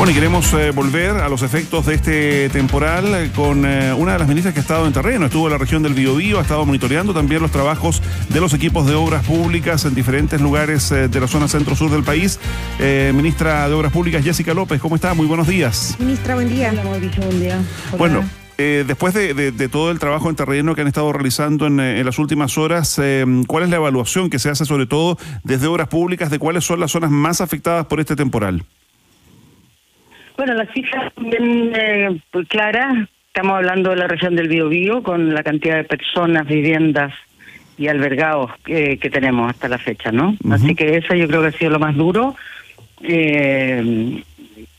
Bueno, y queremos volver a los efectos de este temporal con una de las ministras que ha estado en terreno. Estuvo en la región del Biobío, ha estado monitoreando también los trabajos de los equipos de obras públicas en diferentes lugares de la zona centro-sur del país. Ministra de Obras Públicas, Jessica López, ¿cómo está? Muy buenos días. Ministra, buen día. Hola, Mauricio, buen día. Hola. Bueno, después de todo el trabajo en terreno que han estado realizando en las últimas horas, ¿cuál es la evaluación que se hace sobre todo desde Obras Públicas de cuáles son las zonas más afectadas por este temporal? Bueno, las cifras bien claras. Estamos hablando de la región del Biobío con la cantidad de personas, viviendas y albergados que tenemos hasta la fecha, ¿no? Uh-huh. Así que eso yo creo que ha sido lo más duro.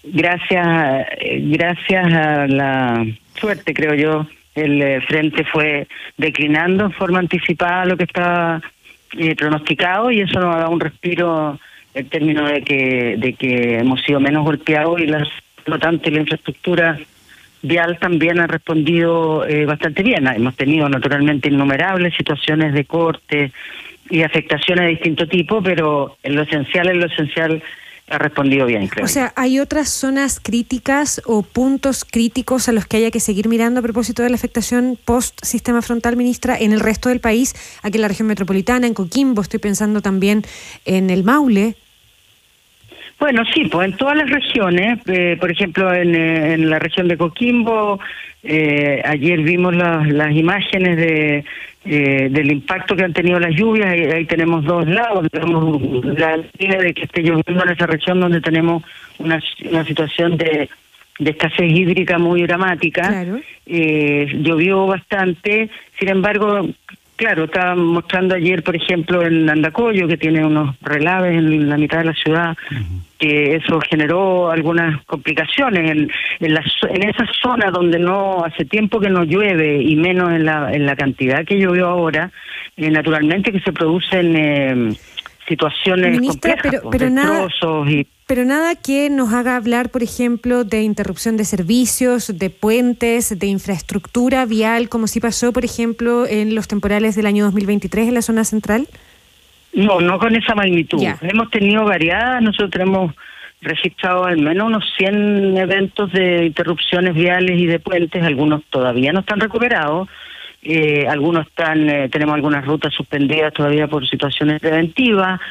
Gracias a la suerte, creo yo, el frente fue declinando en forma anticipada lo que estaba pronosticado, y eso nos ha dado un respiro en términos de que hemos sido menos golpeados, y por lo tanto la infraestructura vial también ha respondido bastante bien. Hemos tenido naturalmente innumerables situaciones de corte y afectaciones de distinto tipo, pero en lo esencial ha respondido bien, creo. O sea, ¿hay otras zonas críticas o puntos críticos a los que haya que seguir mirando a propósito de la afectación post-sistema frontal, ministra, en el resto del país? Aquí en la región metropolitana, en Coquimbo, estoy pensando también en el Maule. Bueno, sí, pues en todas las regiones, por ejemplo, en la región de Coquimbo, ayer vimos las imágenes del impacto que han tenido las lluvias, y ahí tenemos dos lados. Tenemos la idea de que esté lloviendo en esa región donde tenemos una situación de escasez hídrica muy dramática. Claro. Llovió bastante, sin embargo, claro, estaba mostrando ayer, por ejemplo, en Andacollo, que tiene unos relaves en la mitad de la ciudad, que eso generó algunas complicaciones en esa zona donde no hace tiempo que no llueve, y menos en la cantidad que llovió ahora. Naturalmente que se producen situaciones, ministra, complejas, pero nada que nos haga hablar, por ejemplo, de interrupción de servicios, de puentes, de infraestructura vial, como sí pasó, por ejemplo, en los temporales del año 2023 en la zona central. No con esa magnitud. Ya. Hemos tenido variadas, nosotros hemos registrado al menos unos 100 eventos de interrupciones viales y de puentes. Algunos todavía no están recuperados, algunos tenemos algunas rutas suspendidas todavía por situaciones preventivas,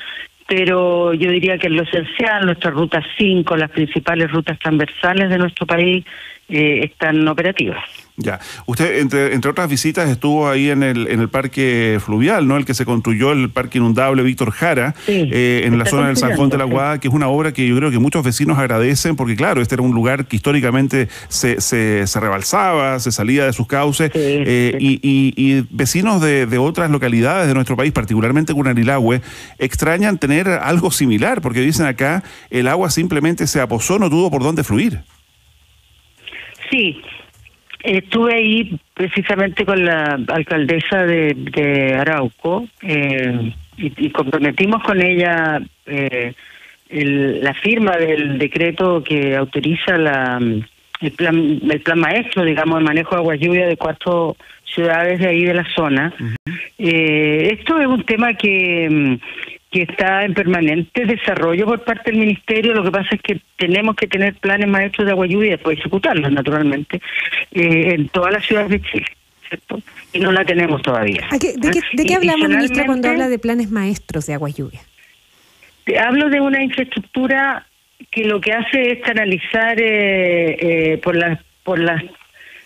pero yo diría que en lo esencial, nuestra ruta 5, las principales rutas transversales de nuestro país, están operativas. Ya. Usted, entre otras visitas, estuvo ahí en el parque fluvial, ¿no? El que se construyó, el parque inundable Víctor Jara, sí, en la zona del Zanjón de la Guada, que es una obra que yo creo que muchos vecinos agradecen, porque claro, este era un lugar que históricamente se rebalsaba, se salía de sus cauces, y vecinos de otras localidades de nuestro país, particularmente Curanilahue, extrañan tener algo similar, porque dicen acá, el agua simplemente se aposó, no tuvo por dónde fluir. Sí. Estuve ahí precisamente con la alcaldesa de Arauco, y comprometimos con ella la firma del decreto que autoriza el plan maestro, digamos, de manejo de agua lluvia de 4 ciudades de ahí de la zona. Uh-huh. Esto es un tema que está en permanente desarrollo por parte del Ministerio. Lo que pasa es que tenemos que tener planes maestros de agua lluvia y después ejecutarlos, naturalmente, en todas las ciudades de Chile, ¿cierto? Y no la tenemos todavía. ¿De qué hablamos, ministra, cuando habla de planes maestros de agua lluvia? Hablo de una infraestructura que lo que hace es canalizar por las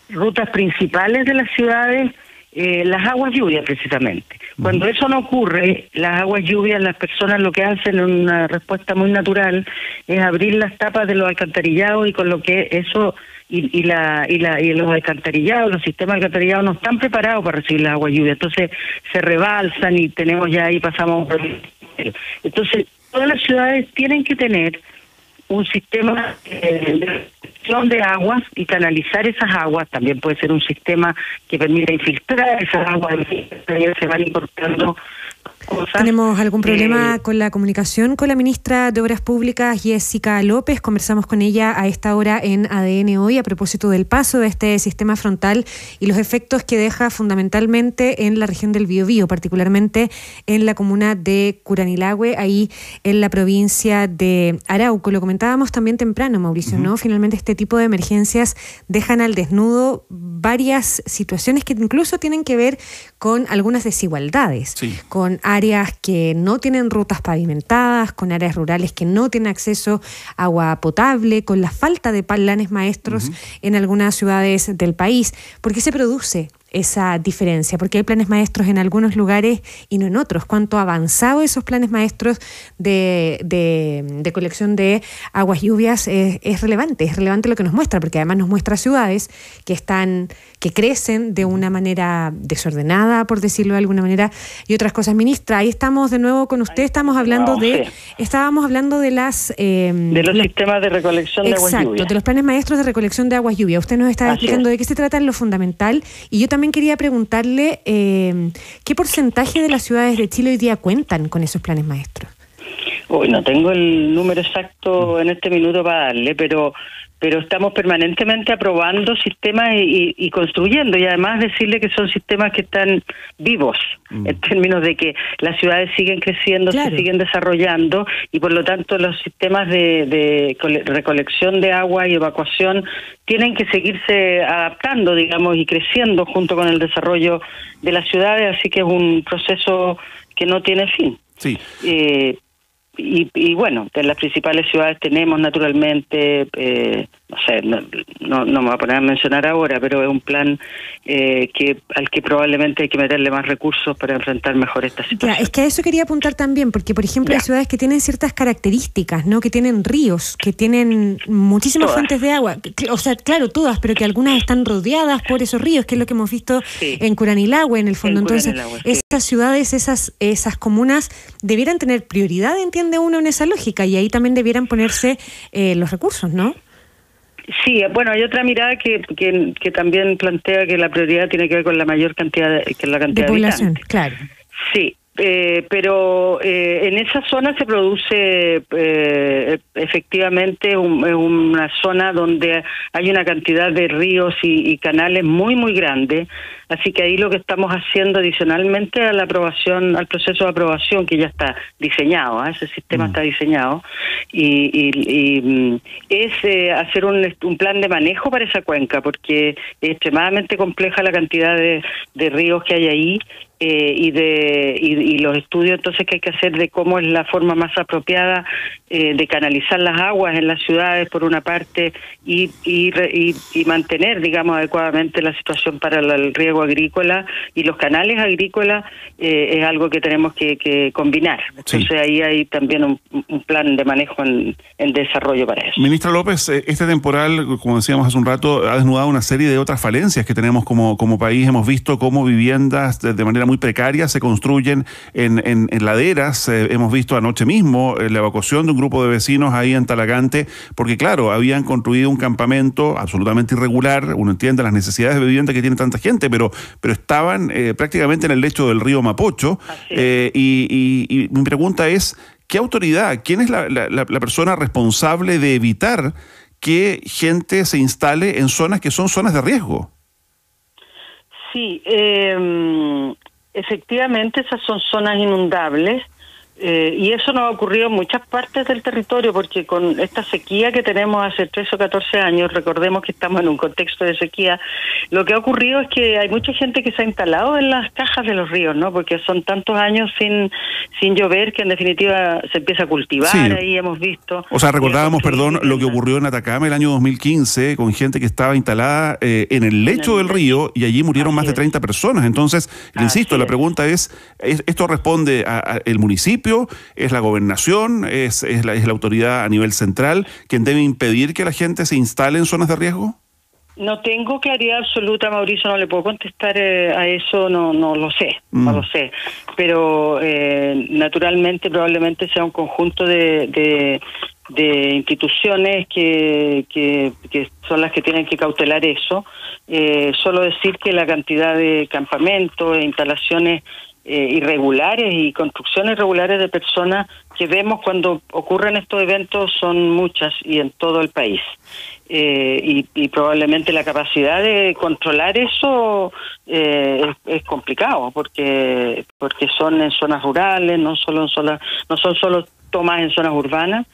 rutas principales de las ciudades las aguas lluvias, precisamente. Cuando eso no ocurre, las aguas lluvias, las personas lo que hacen en una respuesta muy natural es abrir las tapas de los alcantarillados, y con lo que eso y los alcantarillados, los sistemas alcantarillados no están preparados para recibir las aguas lluvias, entonces se rebalsan y tenemos ya ahí pasamos. Entonces todas las ciudades tienen que tener un sistema de aguas y canalizar esas aguas. También puede ser un sistema que permita infiltrar esas aguas, se van incorporando cosas. ¿Tenemos algún problema con la comunicación con la ministra de Obras Públicas, Jessica López? Conversamos con ella a esta hora en ADN Hoy a propósito del paso de este sistema frontal y los efectos que deja fundamentalmente en la región del Biobío, particularmente en la comuna de Curanilahue, ahí en la provincia de Arauco. Lo comentábamos también temprano, Mauricio, ¿no? Finalmente este tipo de emergencias dejan al desnudo varias situaciones que incluso tienen que ver con algunas desigualdades, con áreas que no tienen rutas pavimentadas, con áreas rurales que no tienen acceso a agua potable, con la falta de planes maestros en algunas ciudades del país. ¿Por qué se produce esa diferencia? Porque hay planes maestros en algunos lugares y no en otros. ¿Cuánto ha avanzado esos planes maestros de colección de aguas lluvias? Es relevante lo que nos muestra, porque además nos muestra ciudades que crecen de una manera desordenada, por decirlo de alguna manera, y otras cosas. Ministra, ahí estamos de nuevo con usted, estábamos hablando de las... de los sistemas de recolección de aguas lluvias. Exacto, de los planes maestros de recolección de aguas lluvias. Usted nos estaba explicando de qué se trata en lo fundamental, y yo también quería preguntarle ¿qué porcentaje de las ciudades de Chile hoy día cuentan con esos planes maestros? Hoy no tengo el número exacto en este minuto para darle, pero estamos permanentemente aprobando sistemas y construyendo, y además decirle que son sistemas que están vivos, en términos de que las ciudades siguen creciendo, se siguen desarrollando, y por lo tanto los sistemas de recolección de agua y evacuación tienen que seguirse adaptando, digamos, y creciendo junto con el desarrollo de las ciudades, así que es un proceso que no tiene fin. Sí. Y bueno, en las principales ciudades tenemos naturalmente, no sé, no me voy a poner a mencionar ahora, pero es un plan al que probablemente hay que meterle más recursos para enfrentar mejor esta situación. Es que a eso quería apuntar también, porque por ejemplo hay ciudades que tienen ciertas características, ¿no? Que tienen ríos, que tienen muchísimas fuentes de agua, o sea, claro, todas, pero que algunas están rodeadas por esos ríos, que es lo que hemos visto en Curanilahue, en el fondo. Entonces, esas ciudades, esas comunas debieran tener prioridad, entiende uno, en esa lógica, y ahí también debieran ponerse los recursos, ¿no? Sí, bueno, hay otra mirada que también plantea que la prioridad tiene que ver con la mayor cantidad de población, habitantes. claro. Sí, pero en esa zona se produce efectivamente una zona donde hay una cantidad de ríos y canales muy, muy grande. Así que ahí lo que estamos haciendo adicionalmente a la aprobación, al proceso de aprobación que ya está diseñado, ese sistema está diseñado, y es hacer un plan de manejo para esa cuenca, porque es extremadamente compleja la cantidad de ríos que hay ahí, y los estudios entonces que hay que hacer de cómo es la forma más apropiada de canalizar las aguas en las ciudades por una parte y mantener, digamos, adecuadamente la situación para el riego agrícola y los canales agrícolas, es algo que tenemos que combinar. Entonces ahí hay también un plan de manejo en desarrollo para eso. Ministra López, este temporal, como decíamos hace un rato, ha desnudado una serie de otras falencias que tenemos como país. Hemos visto cómo viviendas de manera muy precaria se construyen en laderas. Hemos visto anoche mismo la evacuación de un grupo de vecinos ahí en Talagante, porque claro, habían construido un campamento absolutamente irregular. Uno entiende las necesidades de vivienda que tiene tanta gente, pero estaban prácticamente en el lecho del río Mapocho. Y mi pregunta es, ¿qué autoridad, quién es la persona responsable de evitar que gente se instale en zonas que son zonas de riesgo? Sí, efectivamente esas son zonas inundables, y eso nos ha ocurrido en muchas partes del territorio, porque con esta sequía que tenemos hace 13 o 14 años, recordemos que estamos en un contexto de sequía, lo que ha ocurrido es que hay mucha gente que se ha instalado en las cajas de los ríos, ¿no? Porque son tantos años sin llover que en definitiva se empieza a cultivar, ahí hemos visto. O sea, recordábamos, lo que ocurrió en Atacama el año 2015 con gente que estaba instalada en el lecho del río, y allí murieron más de 30 personas. Entonces, insisto, la pregunta es, ¿esto responde al municipio? ¿Es la gobernación? ¿Es la autoridad a nivel central quien debe impedir que la gente se instale en zonas de riesgo? No tengo claridad absoluta, Mauricio, no le puedo contestar a eso, no lo sé, no lo sé. Pero naturalmente probablemente sea un conjunto de instituciones que son las que tienen que cautelar eso. Solo decir que la cantidad de campamentos e instalaciones irregulares y construcciones irregulares de personas que vemos cuando ocurren estos eventos son muchas y en todo el país. Y probablemente la capacidad de controlar eso es complicado porque son en zonas rurales, no son solo tomas en zonas urbanas,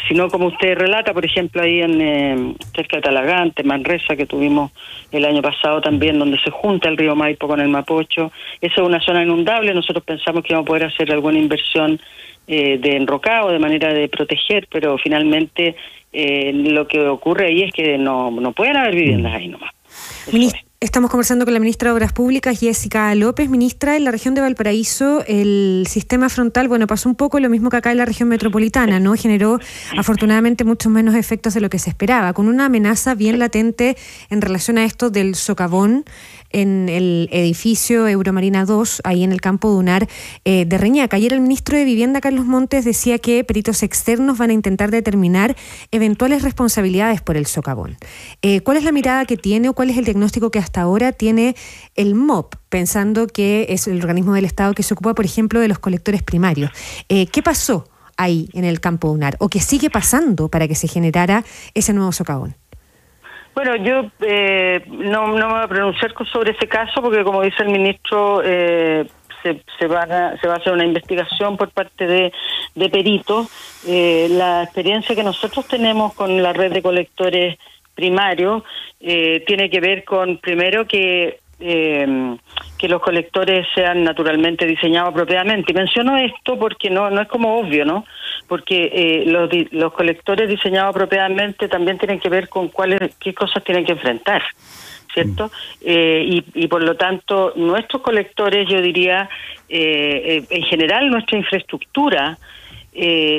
sino como usted relata, por ejemplo, ahí en cerca de Talagante, Manresa, que tuvimos el año pasado también, donde se junta el río Maipo con el Mapocho. Esa es una zona inundable. Nosotros pensamos que vamos a poder hacer alguna inversión de enrocado, de manera de proteger, pero finalmente lo que ocurre ahí es que no pueden haber viviendas ahí nomás. Estamos conversando con la ministra de Obras Públicas, Jessica López. Ministra, en la región de Valparaíso el sistema frontal, pasó un poco lo mismo que acá en la región metropolitana, ¿no? Generó afortunadamente muchos menos efectos de lo que se esperaba, con una amenaza bien latente en relación a esto del socavón en el edificio Euromarina 2, ahí en el campo dunar de Reñaca. Ayer el ministro de Vivienda, Carlos Montes, decía que peritos externos van a intentar determinar eventuales responsabilidades por el socavón. ¿Cuál es la mirada que tiene o cuál es el diagnóstico que hasta ahora tiene el MOP, pensando que es el organismo del Estado que se ocupa, por ejemplo, de los colectores primarios? ¿Qué pasó ahí en el campo dunar o qué sigue pasando para que se generara ese nuevo socavón? Bueno, yo no me voy a pronunciar sobre ese caso porque, como dice el ministro, se va a hacer una investigación por parte de peritos. La experiencia que nosotros tenemos con la red de colectores primarios tiene que ver con, primero, que los colectores sean naturalmente diseñados apropiadamente. Y menciono esto porque no es como obvio, ¿no? Porque los colectores diseñados apropiadamente también tienen que ver con qué cosas tienen que enfrentar, ¿cierto? Y por lo tanto, nuestros colectores, yo diría, en general nuestra infraestructura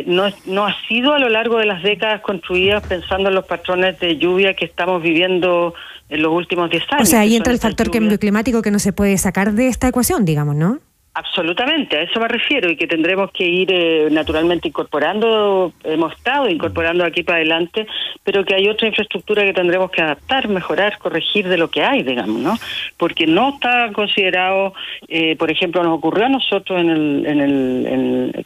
no ha sido a lo largo de las décadas construidas pensando en los patrones de lluvia que estamos viviendo en los últimos 10 años. O sea, ahí entra el factor cambio climático que no se puede sacar de esta ecuación, digamos, ¿no? Absolutamente, a eso me refiero, y que tendremos que ir naturalmente incorporando, hemos estado incorporando aquí para adelante, pero que hay otra infraestructura que tendremos que adaptar, mejorar, corregir de lo que hay, digamos, ¿no? Porque no está considerado, por ejemplo, nos ocurrió a nosotros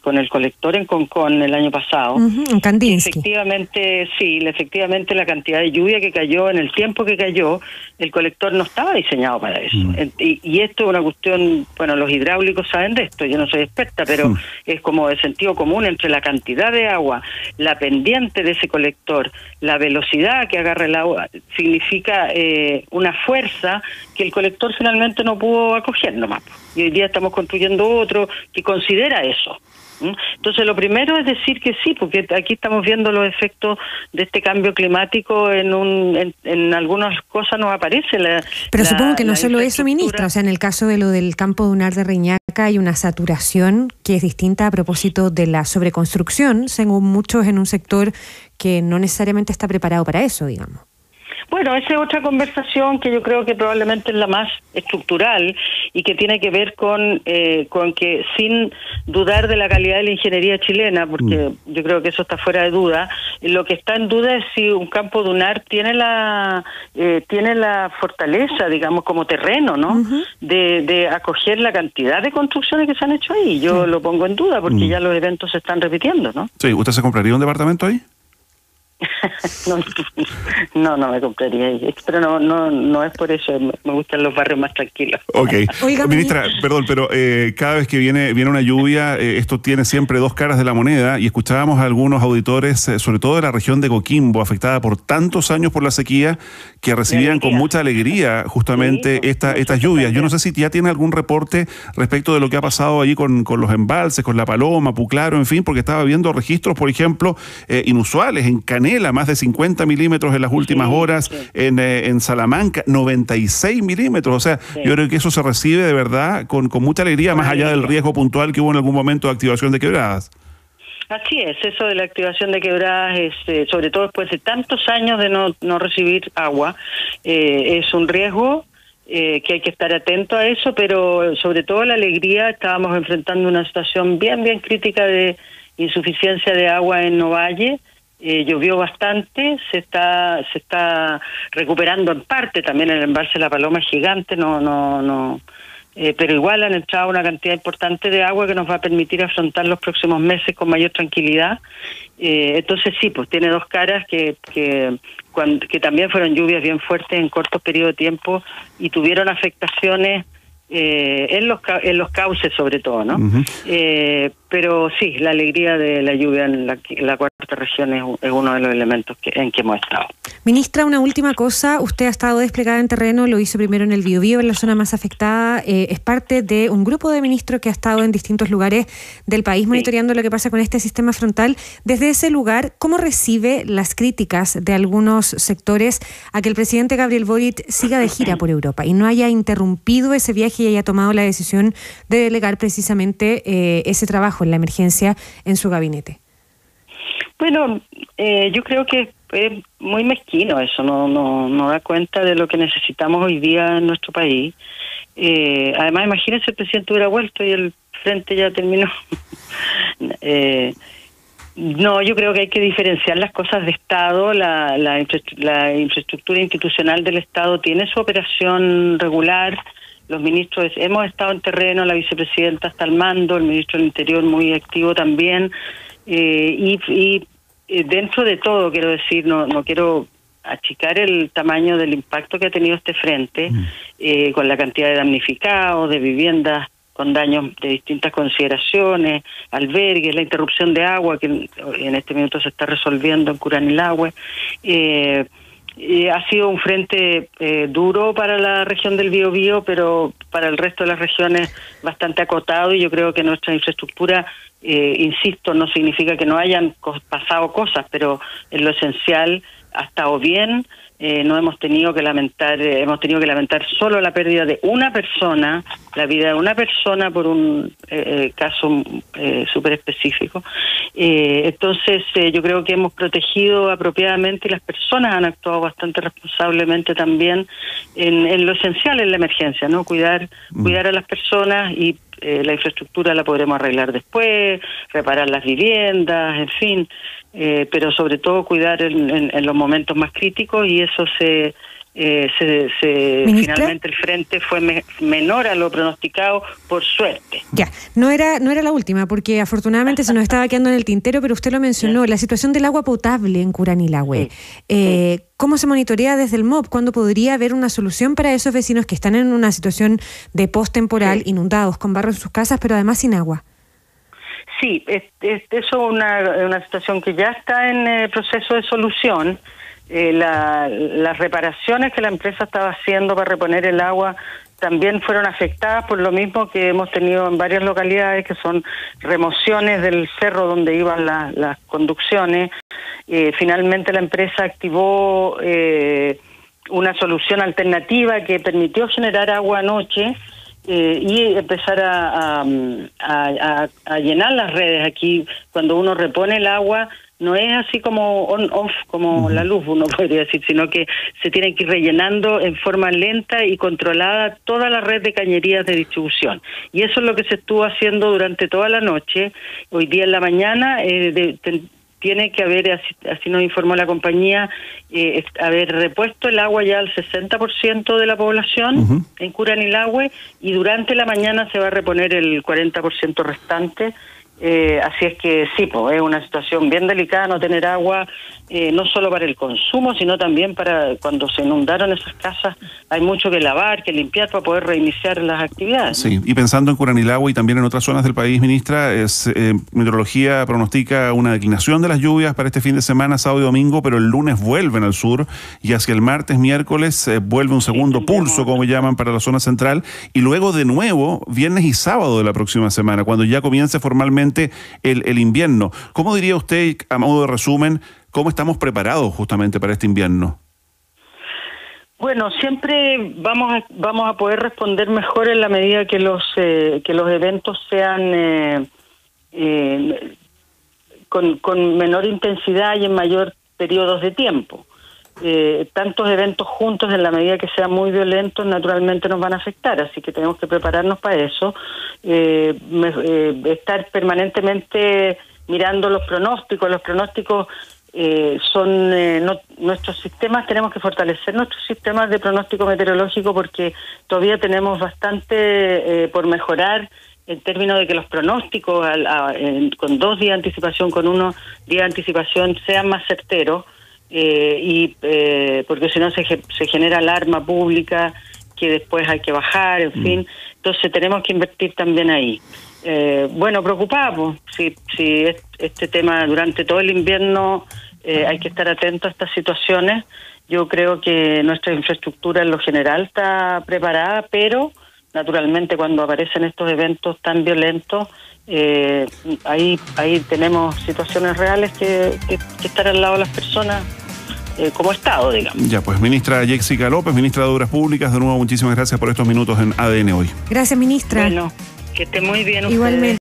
con el colector en Concón el año pasado. En Kandinsky. Efectivamente la cantidad de lluvia que cayó, en el tiempo que cayó, el colector no estaba diseñado para eso. Y esto es una cuestión, los hidráulicos saben de esto, yo no soy experta, pero es como de sentido común entre la cantidad de agua, la pendiente de ese colector, la velocidad que agarra el agua, significa una fuerza que el colector finalmente no pudo acoger nomás. Y hoy día estamos construyendo otro que considera eso. Entonces, lo primero es decir que sí, porque aquí estamos viendo los efectos de este cambio climático. En algunas cosas nos aparece Pero supongo que no solo eso, ministra. O sea, en el caso de lo del campo dunar de Reñaca hay una saturación que es distinta a propósito de la sobreconstrucción, según muchos en un sector que no necesariamente está preparado para eso, digamos. Bueno, esa es otra conversación que yo creo que probablemente es la más estructural y que tiene que ver con que, sin dudar de la calidad de la ingeniería chilena, porque yo creo que eso está fuera de duda, lo que está en duda es si un campo dunar tiene la fortaleza, digamos, como terreno, ¿no? De acoger la cantidad de construcciones que se han hecho ahí. Yo lo pongo en duda porque ya los eventos se están repitiendo, ¿no? Sí, ¿usted se compraría un departamento ahí? No me compraría ahí, pero no es por eso, me gustan los barrios más tranquilos. Ok. Oiga, ministra, perdón, pero cada vez que viene una lluvia, esto tiene siempre dos caras de la moneda, y escuchábamos a algunos auditores, sobre todo de la región de Coquimbo, afectada por tantos años por la sequía, que recibían con mucha alegría justamente estas lluvias. Yo no sé si ya tiene algún reporte respecto de lo que ha pasado allí con los embalses, con La Paloma, Puclaro, en fin, porque estaba viendo registros, por ejemplo, inusuales en Canela, más de 50 milímetros en las últimas horas, en Salamanca, 96 milímetros. O sea, yo creo que eso se recibe de verdad con mucha alegría, más allá del riesgo puntual que hubo en algún momento de activación de quebradas. Así es, eso de la activación de quebradas, sobre todo después de tantos años de no recibir agua, es un riesgo que hay que estar atento a eso, pero sobre todo la alegría. Estábamos enfrentando una situación bien crítica de insuficiencia de agua en Ovalle. Llovió bastante, se está recuperando en parte, también el embalse La Paloma es gigante, no pero igual han entrado una cantidad importante de agua que nos va a permitir afrontar los próximos meses con mayor tranquilidad. Entonces sí, pues tiene dos caras que también fueron lluvias bien fuertes en cortos periodos de tiempo y tuvieron afectaciones en los cauces sobre todo, ¿no? Uh-huh. Pero sí, la alegría de la lluvia en la cuarta región es uno de los elementos en que hemos estado. Ministra, una última cosa. Usted ha estado desplegada en terreno, lo hizo primero en el Biobío, en la zona más afectada. Es parte de un grupo de ministros que ha estado en distintos lugares del país monitoreando lo que pasa con este sistema frontal. Desde ese lugar, ¿cómo recibe las críticas de algunos sectores a que el presidente Gabriel Boric siga de gira por Europa y no haya interrumpido ese viaje y haya tomado la decisión de delegar precisamente ese trabajo en la emergencia en su gabinete? Bueno, yo creo que es muy mezquino eso, no da cuenta de lo que necesitamos hoy día en nuestro país. Además, imagínense, el presidente hubiera vuelto y el frente ya terminó. No, yo creo que hay que diferenciar las cosas de Estado. La infraestructura institucional del Estado tiene su operación regular. Los ministros hemos estado en terreno, la vicepresidenta está al mando, el ministro del Interior muy activo también. Y dentro de todo, quiero decir, no quiero achicar el tamaño del impacto que ha tenido este frente, con la cantidad de damnificados, de viviendas con daños de distintas consideraciones, albergues, la interrupción de agua que en este minuto se está resolviendo en Curanilahue. Ha sido un frente duro para la región del Biobío, pero para el resto de las regiones bastante acotado, y yo creo que nuestra infraestructura, insisto, no significa que no hayan pasado cosas, pero en lo esencial ha estado bien. No hemos tenido que lamentar, solo la pérdida de una persona, la vida de una persona por un caso súper específico. Entonces yo creo que hemos protegido apropiadamente y las personas han actuado bastante responsablemente también en lo esencial en la emergencia, ¿no? Cuidar a las personas, y la infraestructura la podremos arreglar después, reparar las viviendas, en fin. Pero sobre todo cuidar en los momentos más críticos, y eso finalmente el frente fue menor a lo pronosticado, por suerte. Ya, no era la última, porque afortunadamente se nos estaba quedando en el tintero, pero usted lo mencionó, la situación del agua potable en Curanilahue. ¿Cómo se monitorea desde el MOB? ¿Cuándo podría haber una solución para esos vecinos que están en una situación de post-temporal, inundados, con barro en sus casas, pero además sin agua? Sí, eso es una situación que ya está en proceso de solución. Las reparaciones que la empresa estaba haciendo para reponer el agua también fueron afectadas por lo mismo que hemos tenido en varias localidades, que son remociones del cerro donde iban las conducciones. Finalmente la empresa activó una solución alternativa que permitió generar agua anoche, y empezar a llenar las redes. Aquí, cuando uno repone el agua, no es así como on-off, como la luz, uno podría decir, sino que se tiene que ir rellenando en forma lenta y controlada toda la red de cañerías de distribución. Y eso es lo que se estuvo haciendo durante toda la noche. Hoy día en la mañana tiene que haber, así nos informó la compañía, haber repuesto el agua ya al 60% de la población en Curanilahue, y durante la mañana se va a reponer el 40% restante. Así es que sí, pues es una situación bien delicada no tener agua, no solo para el consumo, sino también para cuando se inundaron esas casas. Hay mucho que lavar, que limpiar para poder reiniciar las actividades. Sí, y pensando en Curanilahue y también en otras zonas del país, ministra, meteorología pronostica una declinación de las lluvias para este fin de semana, sábado y domingo, pero el lunes vuelven al sur, y hacia el martes, miércoles, vuelve un segundo pulso, como llaman, para la zona central, y luego de nuevo viernes y sábado de la próxima semana, cuando ya comience formalmente el invierno. ¿Cómo diría usted, a modo de resumen, cómo estamos preparados justamente para este invierno? Bueno, siempre vamos a poder responder mejor en la medida que los eventos sean con menor intensidad y en mayor periodos de tiempo. Tantos eventos juntos, en la medida que sean muy violentos, naturalmente nos van a afectar, así que tenemos que prepararnos para eso. Estar permanentemente mirando los pronósticos. Los pronósticos nuestros sistemas, tenemos que fortalecer nuestros sistemas de pronóstico meteorológico porque todavía tenemos bastante por mejorar en términos de que los pronósticos con 2 días de anticipación, con 1 día de anticipación sean más certeros porque si no se genera alarma pública que después hay que bajar, en fin. Entonces tenemos que invertir también ahí. Preocupados, si este tema durante todo el invierno hay que estar atentos a estas situaciones. Yo creo que nuestra infraestructura en lo general está preparada, pero naturalmente cuando aparecen estos eventos tan violentos, ahí tenemos situaciones reales que estar al lado de las personas como Estado, digamos. Ya, pues, ministra Jéssica López, ministra de Obras Públicas, de nuevo muchísimas gracias por estos minutos en ADN hoy. Gracias, ministra. Bueno, que esté muy bien. Igualmente.